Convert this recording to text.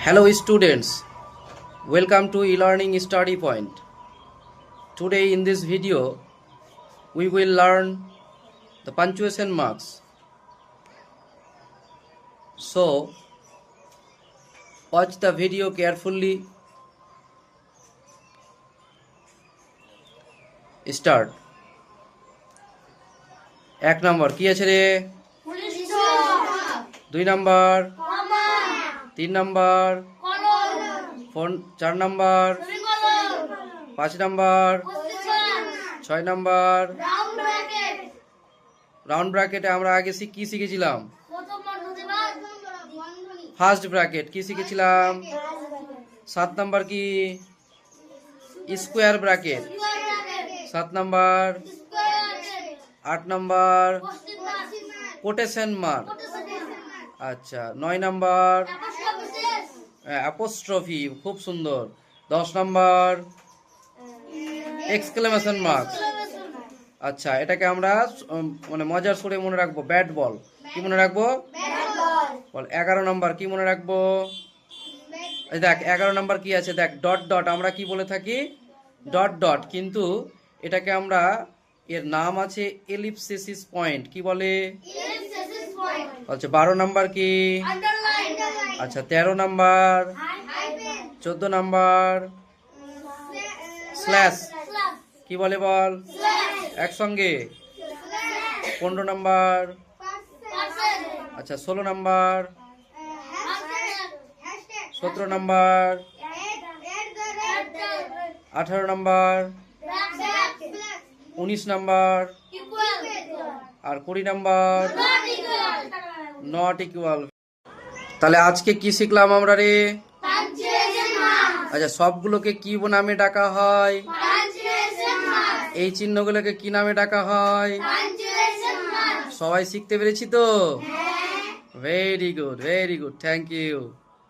Hello students, welcome to e-learning study point. Today in this video we will learn the punctuation marks. So watch the video carefully. Start. 1 number কি আছে রে? 2 number 3 number 4 number 5 number 6 number round ব্র্যাকেটে আমরা আগে কি শিখেছিলাম? First bracket কি শিখেছিলাম? 7 নাম্বার কি? Square bracket. 7 number 8 number quotation mark. আচ্ছা 9 নাম্বার অ্যাপোস্ট্রফি, খুব সুন্দর। 10 নাম্বার এক্সক্লেমেশন মার্ক। আচ্ছা এটাকে আমরা মানে মজার সুরে মনে রাখবো, ব্যাট বল। কি মনে রাখবো? বল। 11 নাম্বার কি মনে রাখবো? দেখ 11 নাম্বার কি আছে, দেখ ডট ডট। আমরা কি বলে থাকি? ডট ডট, কিন্তু এটাকে আমরা এর নাম আছে এলিপসিস পয়েন্ট। কি বলে? আচ্ছা 12 নাম্বার কি? আচ্ছা 13 নাম্বার 14 নাম্বার স্ল্যাশ। কি বলে বল একসঙ্গে? 15 নাম্বার। আচ্ছা 16 নাম্বার 17 নাম্বার 18 নাম্বার 19 নাম্বার আর 20 নাম্বার নট ইকুয়াল। তাহলে আজকে কি শিখলাম আমরা রে? আচ্ছা সবগুলোকে কি নামে ডাকা হয়? এই চিহ্নগুলোকে কি নামে ডাকা হয়? সবাই শিখতে পেরেছি তো? Very good, thank you.